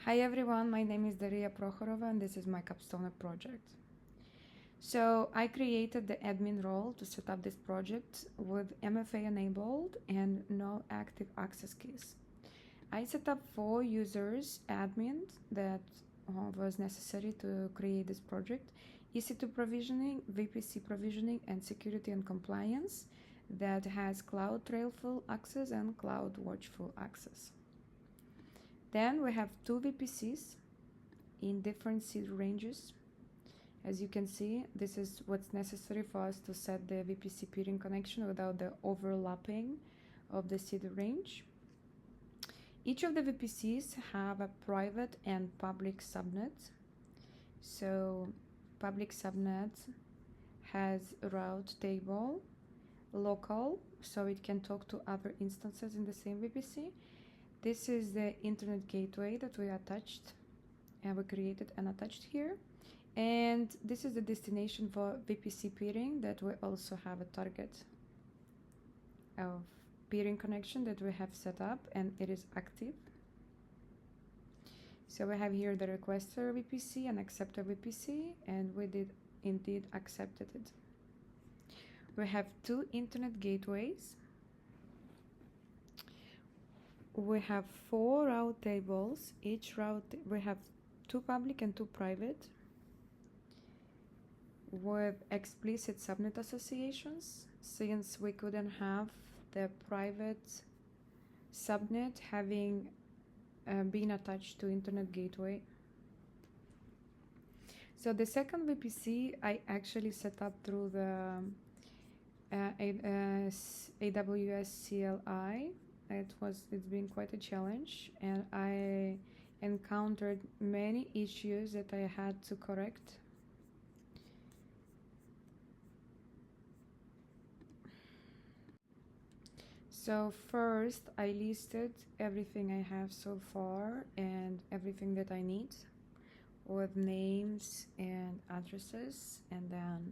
Hi everyone, my name is Dariia Prokhorova and this is my Capstone project. So I created the admin role to set up this project with MFA enabled and no active access keys. I set up 4 users admins that was necessary to create this project: EC2 provisioning, VPC provisioning, and security and compliance that has Cloud Trail full access and Cloud Watch full access. Then we have 2 VPCs in different seed ranges. As you can see, this is what's necessary for us to set the VPC peering connection without the overlapping of the seed range. Each of the VPCs have a private and public subnet. So public subnet has route table, local, so it can talk to other instances in the same VPC. This is the internet gateway that we attached and we created and attached here. And this is the destination for VPC peering that we also have a target of peering connection that we have set up and it is active. So we have here the requester VPC and acceptor VPC, and we did indeed accepted it. We have 2 internet gateways. We have 4 route tables. Each route we have 2 public and 2 private with explicit subnet associations, since we couldn't have the private subnet having been attached to internet gateway. So the second VPC I actually set up through the AWS CLI. It's been quite a challenge, and I encountered many issues that I had to correct. So first I listed everything I have so far and everything that I need with names and addresses, and then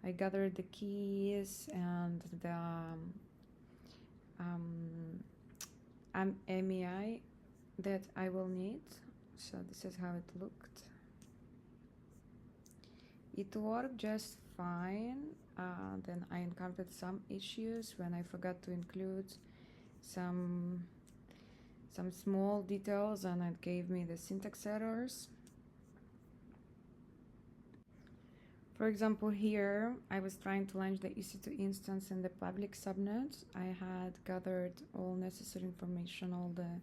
I gathered the keys and the MEI that I will need. So this is how it looked. It worked just fine. Then I encountered some issues when I forgot to include some small details, and it gave me the syntax errors. For example, here I was trying to launch the EC2 instance in the public subnet. I had gathered all necessary information, all the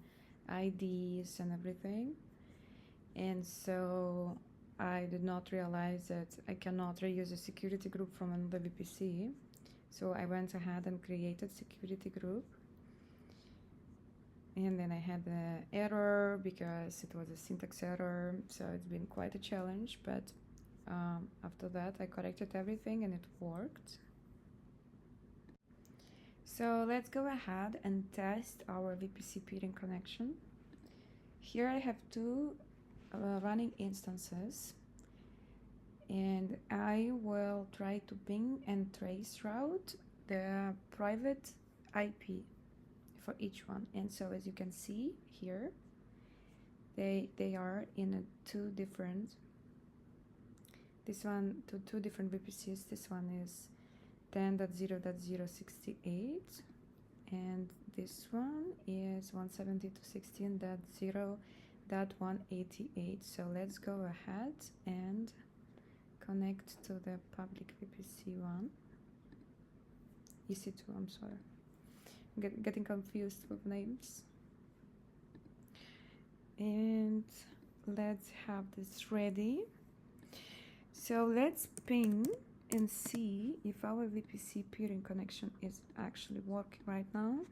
IDs and everything, and so I did not realize that I cannot reuse a security group from another VPC. So I went ahead and created security group, and then I had the error because it was a syntax error. So it's been quite a challenge, but after that I corrected everything and it worked. So let's go ahead and test our VPC peering connection. Here I have 2 running instances, and I will try to ping and trace route the private IP for each one. And so as you can see here, they are in 2 different, this one to 2 different VPCs. This one is 10.0.068 and this one is 172.16.0.188. So let's go ahead and connect to the public VPC one, EC2, I'm sorry, getting confused with names. And let's have this ready. So let's ping and see if our VPC peering connection is actually working right now.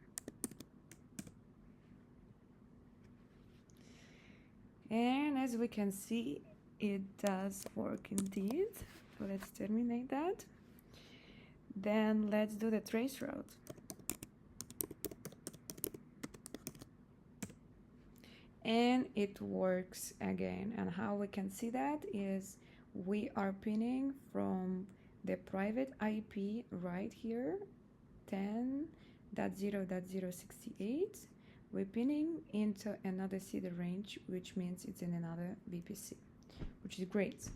And as we can see, it does work indeed. So let's terminate that. Then let's do the trace route. And it works again. And how we can see that is we are pinning from the private IP right here, 10.0.068, We're pinning into another seeder range, which means it's in another VPC, which is great.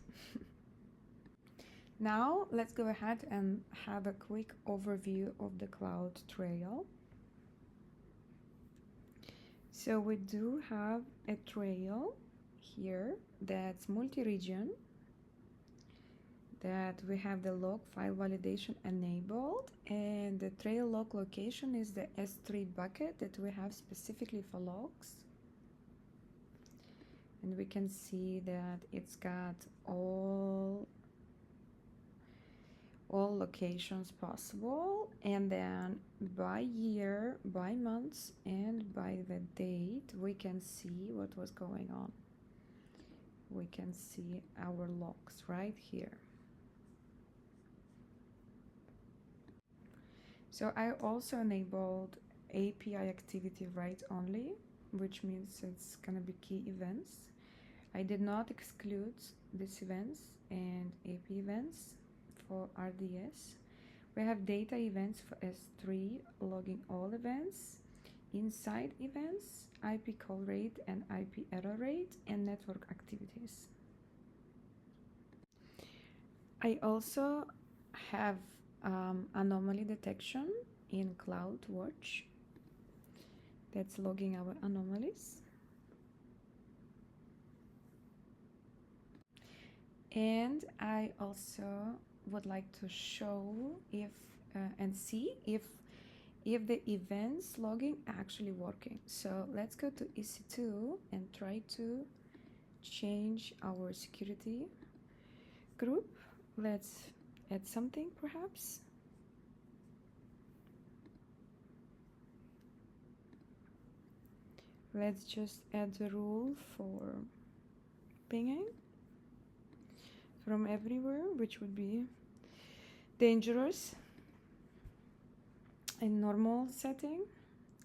Now let's go ahead and have a quick overview of the cloud trail. So we do have a trail here that's multi-region, that we have the log file validation enabled, and the trail log location is the S3 bucket that we have specifically for logs. And we can see that it's got all locations possible, and then by year, by months, and by the date we can see what was going on. We can see our logs right here. So I also enabled API activity write only, which means it's gonna be key events. I did not exclude these events and AP events for RDS. We have data events for S3, logging all events, inside events, IP call rate and IP error rate, and network activities. I also have anomaly detection in CloudWatch that's logging our anomalies. And I also would like to show if and see if the events logging actually working. So let's go to EC2 and try to change our security group. Let's add something perhaps. Let's just add a rule for pinging from everywhere, which would be dangerous in normal setting.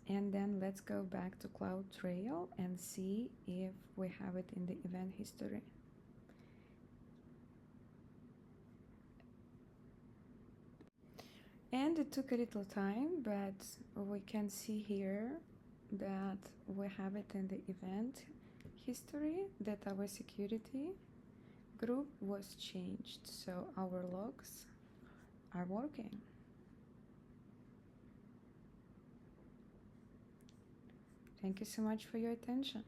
And then let's go back to CloudTrail and see if we have it in the event history. And it took a little time, but we can see here that we have it in the event history, that our security group was changed, so our logs are working. Thank you so much for your attention.